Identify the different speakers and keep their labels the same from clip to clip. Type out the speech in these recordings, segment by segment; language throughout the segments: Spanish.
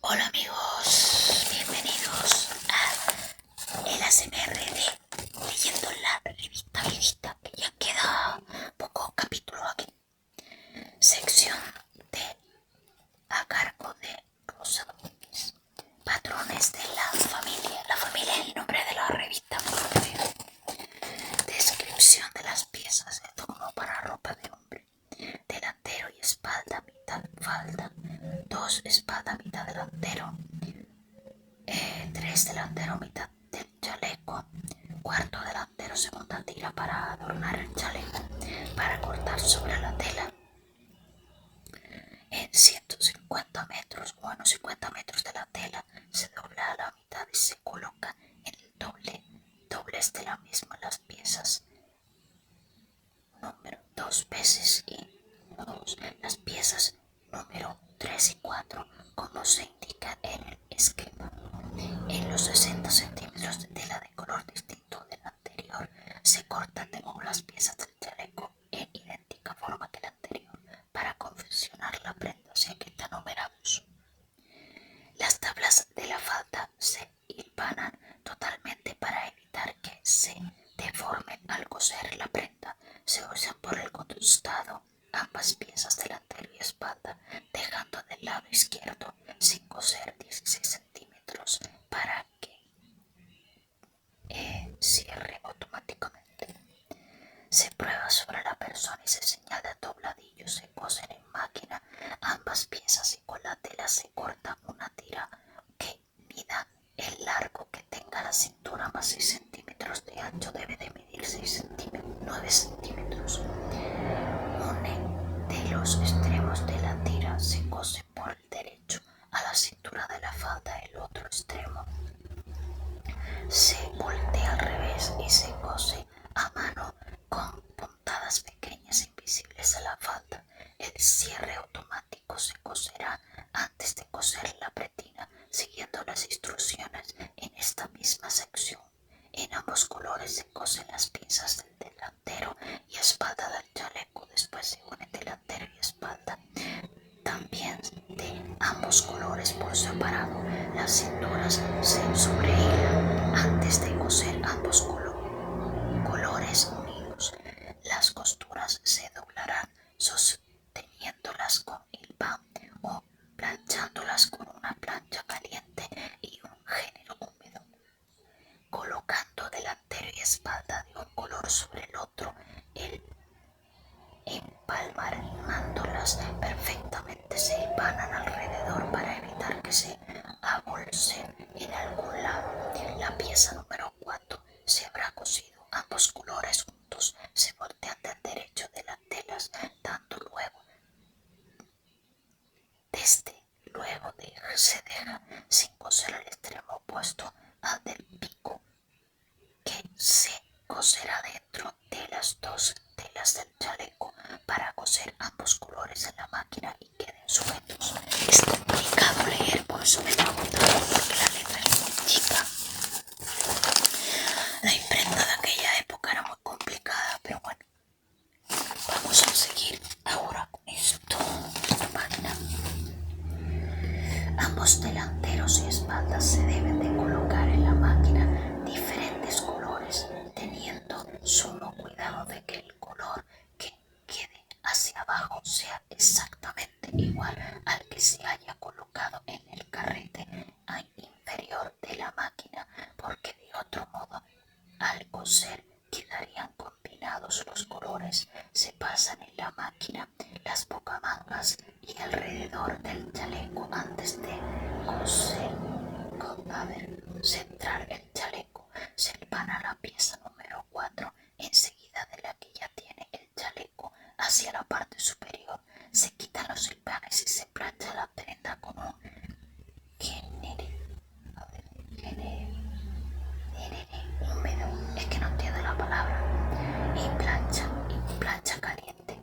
Speaker 1: Hola amigos, bienvenidos a el ASMR de Leyendo la Revista Vivista, que ya queda poco capítulo aquí. Sección de a cargo de Rosa Domínguez. Patrones de la familia. La familia es el nombre de la revista. Descripción de las piezas de tono para ropa de hombre. Delantero y espalda, mitad falda. 2 espalda, mitad delantero. 3 delantero, mitad del chaleco. Cuarto delantero, segunda tira para adornar el chaleco, para cortar sobre la tela. En 150 metros o a unos 50 metros de la tela se dobla a la mitad y se coloca en el doblez de la misma las piezas número 2 veces y 2 las piezas número 3 y 4 como se indica en el esquema. En los 60 centímetros de tela de color distinto del anterior se cortan de nuevo las piezas del chaleco en idéntica forma que el anterior para confeccionar la prenda, o sea que está numerados. Las tablas de la falda se hilvanan totalmente para evitar que se deforme al coser la prenda. Se usan por el costado ambas piezas delantero y espalda, dejando del lado izquierdo sin coser 16 centímetros para que cierre automáticamente. Se prueba sobre la persona y se señala el dobladillo. Se cosen en máquina ambas piezas y con la tela se corta una tira que mida el largo que tenga la cintura más 6 centímetros de ancho. Debe de medir 9 centímetros. Une de los extremos de la tira se cose por el derecho a la cintura de la falda. El otro extremo se voltea al revés y se cose a mano con puntadas pequeñas invisibles a la falda. El cierre automático se coserá antes de coser la pretina, siguiendo las instrucciones en esta misma sección. En ambos colores se cosen las pinzas del delantero y espalda del chaleco. Después se unen delantero y espalda también de ambos colores por separado. Las cinturas se sobrehilan antes de coser ambos colores unidos. Las costuras se doblarán sosteniéndolas con hilván o planchándolas con una plancha caliente y un género húmedo, colocando delantero y espalda de un color sobre el otro, empalmándolas perfectamente. Se hilvanan alrededor para evitar que se abolsen en algún lado. La pieza número 4 se habrá cosido ambos colores juntos. Se voltean del derecho de las telas, dando se deja sin coser el extremo opuesto al del pico, que se coserá dentro de las dos telas del chaleco para coser ambos colores en la máquina y queden sujetos. Es complicado leer, por eso me está gustando, porque la letra es muy chica. La imprenta de aquella época era muy complicada, pero bueno, vamos a seguir ahora con esto. La máquina. Ambos delanteros y espaldas se deben de colocar en la máquina diferentes colores, teniendo sumo cuidado de que el color que quede hacia abajo sea exactamente igual al que se haya colocado en el carrete inferior de la máquina, porque de otro modo al coser quedarían combinados los colores. Se pasan en la máquina las bocamangas y alrededor del chaleco antes de coser. Centrar el chaleco. Se empana la pieza número 4 enseguida de la que ya tiene el chaleco hacia la parte superior. Se quitan los hilvanes y se plancha la prenda con un húmedo, es que no entiendo la palabra, y plancha caliente.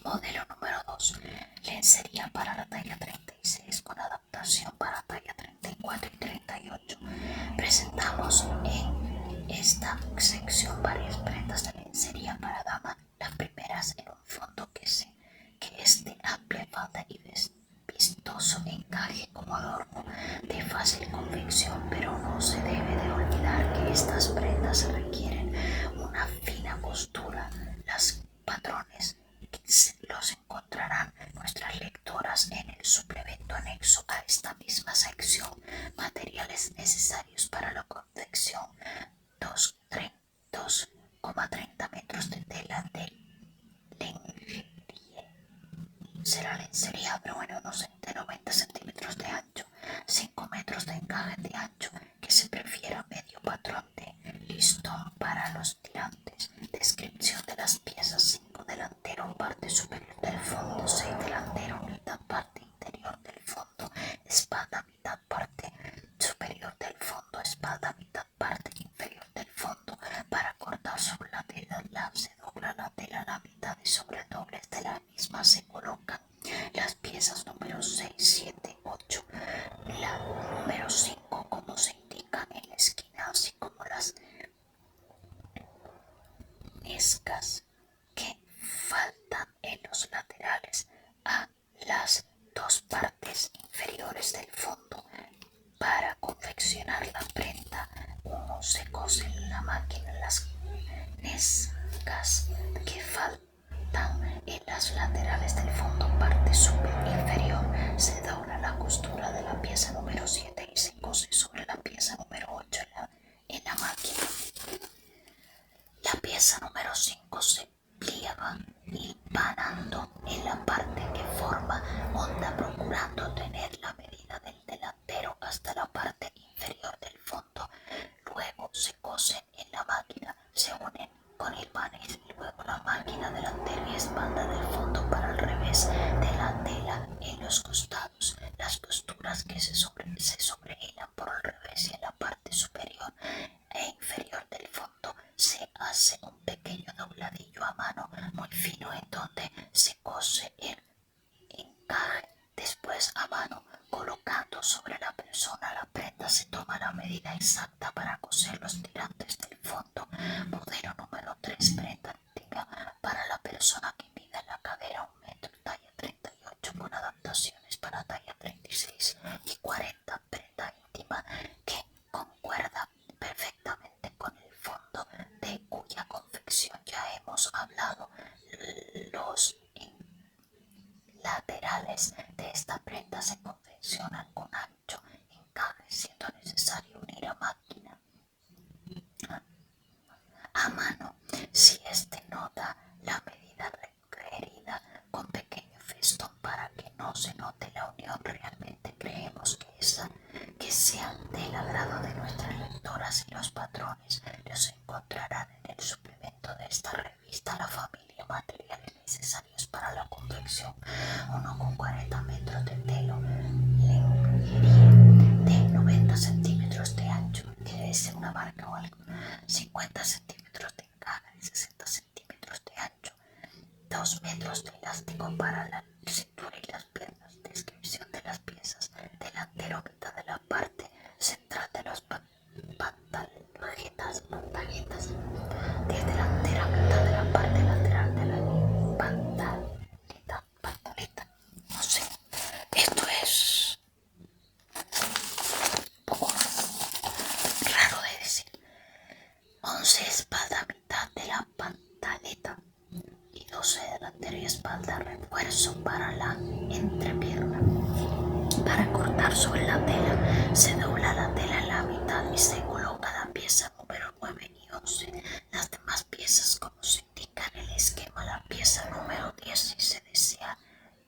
Speaker 1: Modelo número 2, lencería para la talla 36 con adaptación para talla 34 y 38. Presentamos en esta sección varias prendas de lencería para dama. Las primeras en un fondo que es de amplia falda y visto vistoso encaje como adorno de fácil confección, pero no se debe de olvidar que estas prendas requieren una fina costura. Los patrones los encontrarán nuestras lectoras en el suplemento anexo a esta misma sección. Materiales necesarios para la confección: 2,30 metros de tela de lencería, será lencería, pero bueno, no sé, de 90 centímetros de ancho, 5 metros de encaje de ancho, que se prefiera medio patrón de listón para los tirantes. Descripción de las piezas: 5 delantero, parte superior del fondo; 6 delantero, mitad parte interior del fondo; espalda, mitad parte superior del fondo; espalda, mitad parte inferior del fondo. Para cortar sobre la tela se dobla la tela a la mitad y sobre el doblez de la misma se colocan las piezas número 6, 7, 8. La número 5, como se indica en la esquina, así como las escas que faltan en los laterales a las dos partes inferiores del fondo. Para confeccionar la prenda, uno se cose en la máquina las escas que faltan en las laterales del fondo, parte inferior. Se dobla la costura de la pieza número 7 y se cose sobre la pieza número 8 en la máquina. La pieza número 5 se pliega hilvanando en la parte que forma onda, procurando tener la medida del delantero hasta la parte inferior del fondo. Luego se cosen en la máquina, se unen con hilvanes y luego la máquina delantera y espalda del fondo para el revés de la tela en los costados. Las costuras que se sobrehilan por el revés y en la parte superior e inferior del fondo se hace un pequeño dobladillo a mano muy fino en donde se cose el encaje. Después, a mano, colocando sobre la persona la prenda, se toma la medida exacta para coser los tirantes del fondo. Modelo número 3, prenda íntima para la persona que mide la cadera 1 metro, talla 38, con adaptaciones para talla 36 y 40. Prenda íntima que concuerda perfectamente con el fondo, de cuya confección ya hemos hablado. Los laterales de esta prenda se confeccionan con ancho encaje, siendo necesario unir a máquina a mano si este no da la medida requerida, con pequeño festón para que no se note la unión. Realmente creemos que sean del agrado de nuestras lectoras, y los patrones los encontrarán en el suplemento de esta revista. La familia: materiales necesarios para la confección: 1,40 metros de tela lencería de 90 centímetros de ancho, que debe ser una marca o algo; 50 centímetros de encaje de 60 centímetros de ancho; 2 metros de elástico para la cintura y las piernas. Descripción de las piezas: delantero, mitad de la parte central de los pantaletas; de delantera, mitad de la parte lateral de la pantaleta. No sé, esto es un poco raro de decir. 11 espalda, mitad de la pantaleta, y 12 delantero y espalda, refuerzo para la entrepierna. Para cortar sobre la tela, se dobla la tela en la mitad y se coloca la pieza número 9 y 11. Las demás piezas, como se indica en el esquema, la pieza número 10 si se desea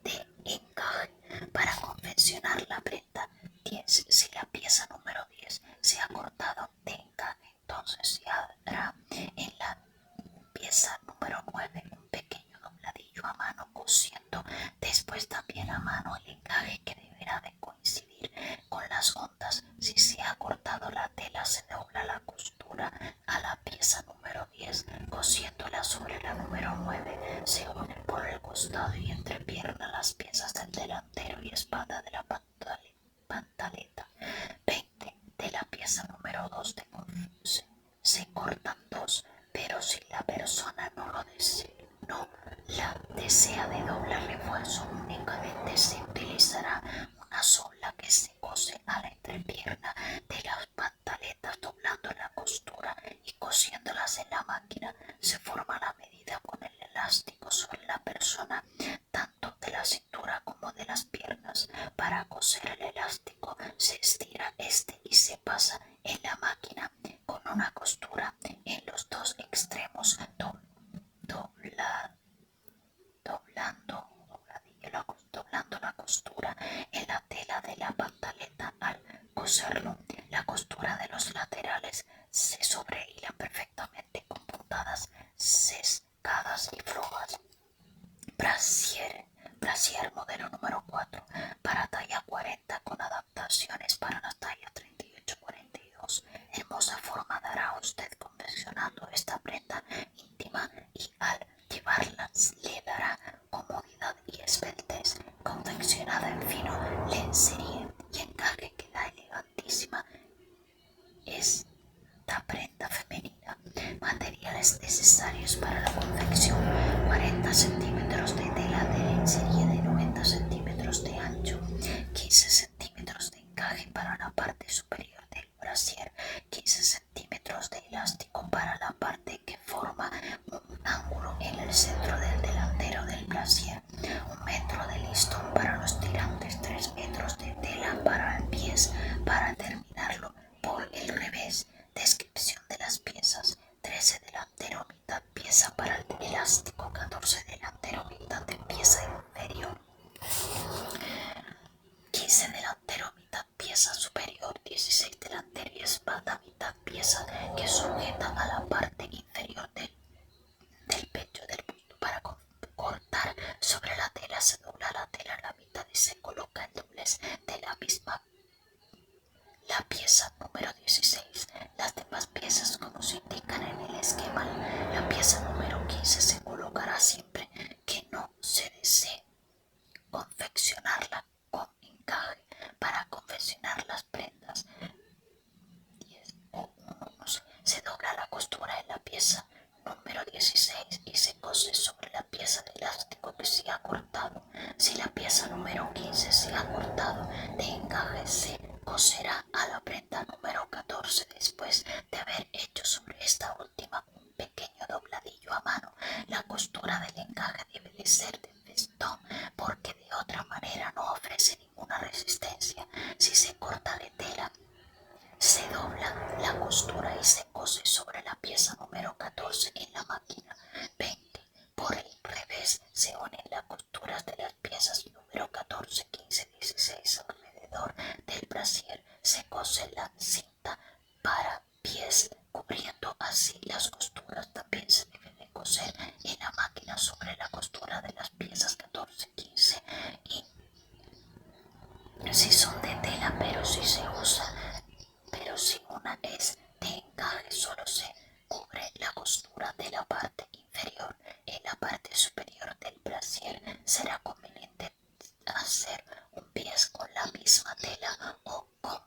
Speaker 1: de encaje. Para confeccionar la prenda 10, si la pieza número 10 se ha cortado de encaje, entonces se hará en la pieza número 9 un pequeño dobladillo a mano, cosiendo después también a mano el encaje, que deberá de coincidir con las ondas. Si se ha cortado la tela, se dobla la costura a la pieza número 10, cosiéndola sobre la número 9. Se unen por el costado y entrepierna las piezas del delantero y espalda de la pantaleta. 20 de la pieza número 2 se cortan dos, pero si la persona no la desea de doble refuerzo, únicamente se utilizará puntadas. Para coser el elástico se estira este y se pasa en la máquina con una costura en los dos extremos, doblando la costura en la tela de la pantaleta. Al coserlo, la costura de los laterales se sobrehilan perfectamente con puntadas sesgadas y flojas. Brasier modelo número 4 para talla 40 con adaptaciones para las tallas 38-42. Hermosa forma dará usted confeccionando esta prenda íntima y al llevarla le dará comodidad y esbeltez. Confeccionada en fino lencería y encaje queda elegantísima. Esta prenda femenina. Materiales necesarios para la confección: 40 centímetros de tela de lencería de 90 centímetros de ancho, 15 centímetros de encaje para la parte superior del brasier, 15 centímetros de elástico para la parte que forma un ángulo en el centro del delantero del brasier, 1 metro de listón para los tirantes, 3 metros de tela para el pies para terminarlo por el revés. Descripción de las piezas: 13 delantero mitad pieza para el elástico, 14 delantero mitad de pieza inferior, 15 delantero mitad pieza superior, 16 delantero y espalda mitad pieza que sujeta a la parte inferior del pecho del busto. Para cortar sobre la tela se dobla la tela a la mitad y se coloca el doblez de la misma la pieza número 16. Las demás piezas, como se indican en el esquema, la pieza número 15 se colocará siempre que no se desee confeccionarla con encaje. Para confeccionar las prendas 10 o 1 se dobla la costura en la pieza número 16 y se cose sobre la pieza de elástico que se ha cortado. Si la pieza número 15 se ha cortado de encaje, se coserá a la prenda número 14 después de haber hecho sobre esta última un pequeño dobladillo a mano. La costura del encaje debe de ser de festón porque de otra manera no ofrece ninguna resistencia. Si se corta de tela, se dobla la costura y se cose sobre la pieza número 14 en la máquina 20. Por el revés se unen las costuras de las piezas número 14, 15, 16 alrededor del brasier. Se cose la cinta para pies, cubriendo así las costuras. También se debe de coser en la máquina sobre la costura de las piezas 14, 15 y si son de tela, pero si una es de encaje, solo se cubre la costura de la parte inferior. En la parte superior del brasier será conveniente hacer un pies con la misma tela o con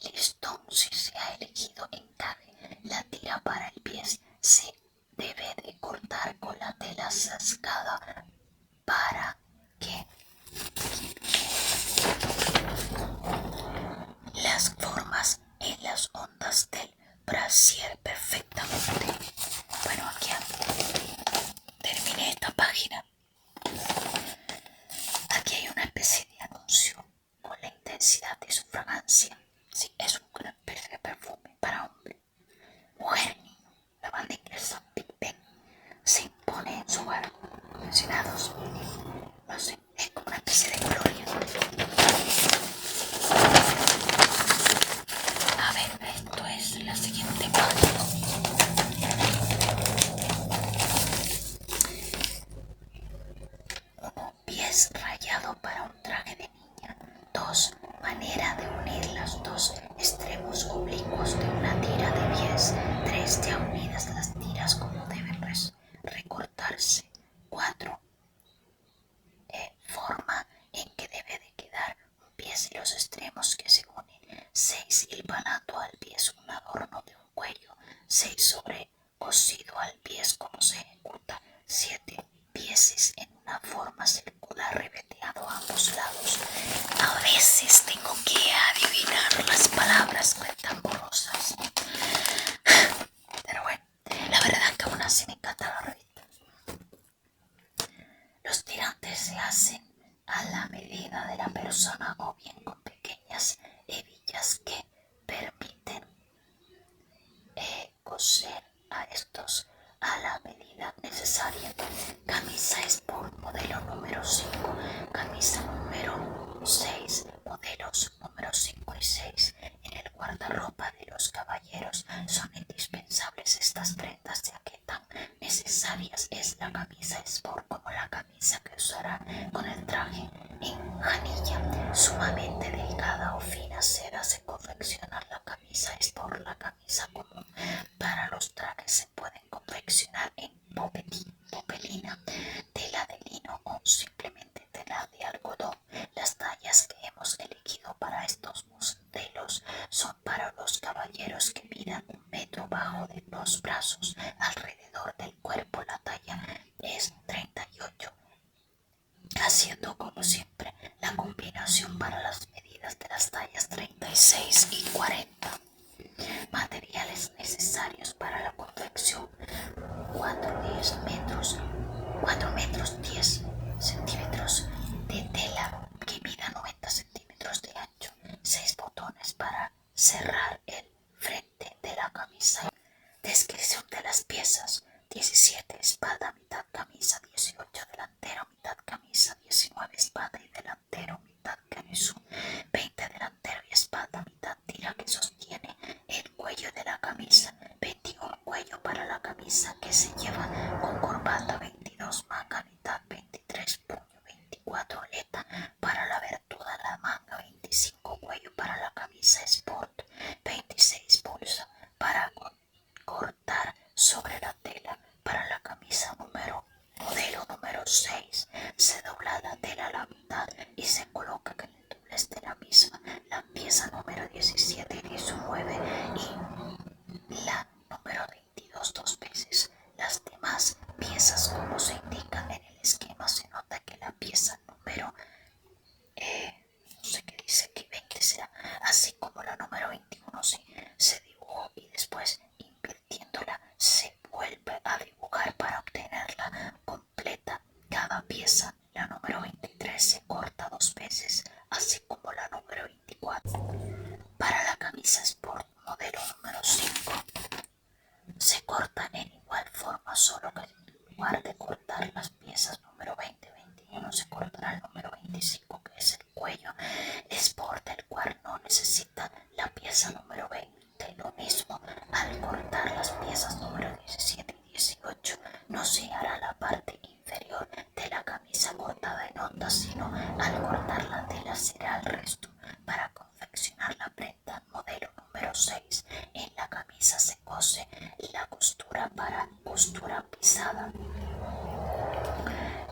Speaker 1: listón si se ha elegido encaje. La tira para el pies se debe de cortar con la tela sesgada para que las formas en las ondas del brasier perfectamente. Bueno, aquí terminé esta página. Aquí hay una especie de anuncio con la intensidad de su fragancia. Sí, es una especie de perfume para hombre, mujer, niño. La banda inglesa Big Ben se impone en su hogar. Mencionados, no sé, es como una especie de gloria. A ver, esto es la siguiente página. Pies rayado para un traje de niña. 2. Manera de unir los dos extremos oblicuos de una tira de pies. 3. Ya unidas las tiras como deben recortarse. 4. Forma en que debe de quedar un pies y los extremos que se unen. 6. Hilvanando al pies un adorno de un cuello. 6. Sobre cosido al pies como se ejecuta. 7. Pieses en una forma circular ribeteado a ambos lados. A veces tengo que adivinar las palabras tan borrosas. Pero bueno, la verdad que aún así me encanta la revista. Los tirantes se hacen a la medida espalda de la persona o bien con pequeñas hebillas que permiten coser a estos a la medida necesaria. Camisa Sport modelo número 5, camisa número 6, modelos número 5 y 6. En el guardarropa de los caballeros son indispensables estas prendas, ya que tan necesarias es la camisa Sport como la camisa que usará con el traje. En janilla sumamente delgada o fina seda se confecciona la camisa Sport. La camisa común para los trajes se pueden confeccionar en popelina, tela de lino o simplemente tela de algodón. Las tallas que hemos elegido para estos modelos son para los caballeros que midan 1 metro bajo de los brazos alrededor del cuerpo. La talla es 38, haciendo como siempre la combinación para las medidas de las tallas 36 y 40. Materiales necesarios para la confección: 4 metros 10 centímetros de tela que mida 90 centímetros de ancho, 6 botones para cerrar el frente de la camisa. Descripción de las piezas: 17 espalda, mitad camisa, 18 delantero, mitad camisa, 19 espalda y delantero, mitad camisón, 20 delantero y espalda, mitad tira que sostiene el cuello de la camisa, 21 cuello para la camisa que se lleva con corbata, 22 manga, mitad, 23 puño, 24 aleta para la abertura de la manga, 25 cuello para la camisa Sport, 26 bolsa para cortar sobre la tela. Para la camisa modelo número 6 se dobla la tela a la mitad y se coloca en el doblez de la misma la pieza número 17 y 19 y la número 22 dos veces. Las demás piezas, como se indica en el esquema, se nota que la pieza número no sé qué dice que 20 será, así como la número 21 se dibujó y después invirtiéndola se vuelve a dibujar para obtenerla completa. Cada pieza, la número 23 se corta 2 veces, así como la número 24. Para la camisa Sport modelo número 5 se cortan en igual forma, solo que en lugar de cortar las piezas número 20 y 21 se cortará el número 25, que es el cuello Sport, el cual no necesita la pieza número 20. Lo mismo al cortar las piezas número 17 y 18 no se hará la parte inferior de la camisa cortada en ondas, sino al cortar la tela será el resto. Para confeccionar la prenda modelo número 6 en la camisa se cose la costura para costura pisada,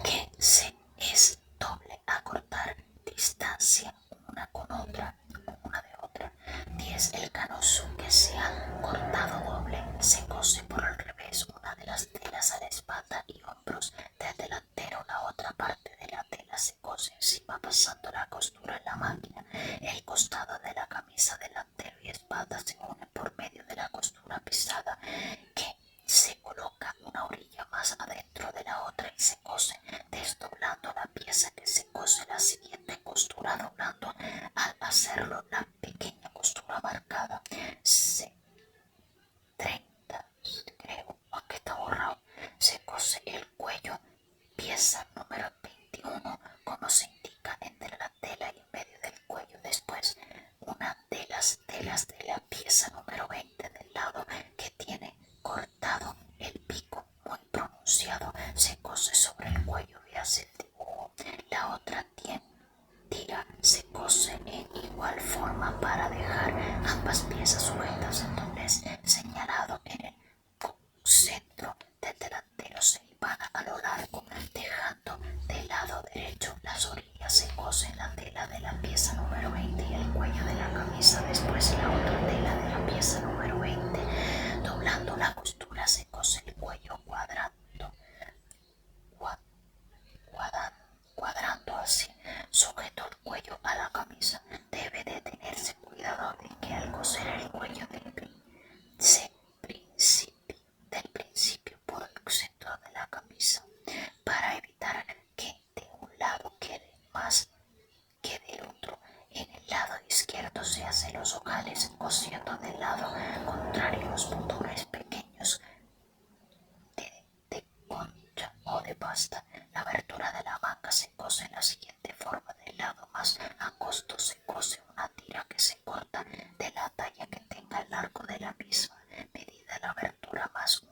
Speaker 1: que se es doble a cortar distancia una con otra, una de otra. 10. El canoso que se ha cortado doble se cose por el revés una de las telas a la espalda y hombros del delantero. La otra parte de la tela se cose encima pasando la costura en la máquina. El costado de la camisa delantero y espalda se une por medio de la costura pisada, que se coloca una orilla más adentro de la otra y se cose desdoblando la pieza, que se cose la siguiente costura doblando al hacerlo la pequeña costura marcada. Se 30, creo, aunque está borrado. Se cose el cuello, pieza número 21, como se indica entre la tela y en medio del cuello. Después, una de las telas de la pieza número 20 del lado que tiene cortado el pico muy pronunciado se cose sobre el cuello y hace el dibujo. La otra tira se cose en igual forma para dejar ambas piezas sujetas en doblez señalado en el centro del delantero. Se hilvana a lo largo dejando del lado derecho las orillas. Se cose en la tela de la pieza número 20 y el cuello de la camisa. Después la otra tela de la pieza número 20 doblando la costura se cose el cuello cuadrando así sujeto el cuello a la camisa. Debe de tenerse cuidado de que al coser el cuello del principio por el centro de la camisa, para evitar que de un lado quede más hace los ojales cosiendo del lado contrario los botones pequeños de concha o de pasta. La abertura de la manga se cose en la siguiente forma: del lado más angosto se cose una tira que se corta de la talla que tenga el largo de la misma medida. La abertura más un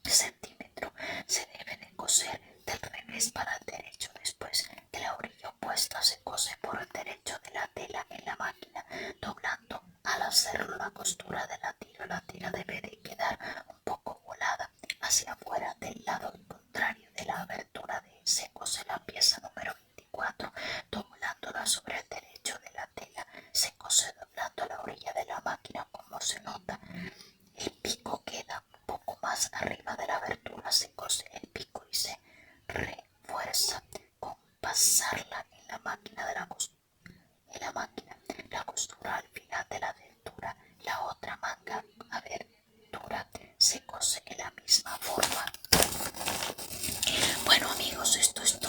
Speaker 1: centímetro se debe de coser del revés para el derecho. Después de la orilla opuesta se cose por el derecho de la tela en la máquina, doblando al hacerlo la costura de la tira. La tira debe de quedar un poco volada hacia afuera. Del lado contrario de la abertura se cose la pieza número 24, doblándola sobre el derecho de la tela. Se cose doblando la orilla de la máquina, como se nota. El pico queda un poco más arriba de la abertura. Se cose el pico y se refuerza con pasarla en la máquina la costura al final de la abertura. La otra manga abertura se cose en la misma forma. Bueno amigos, esto es todo.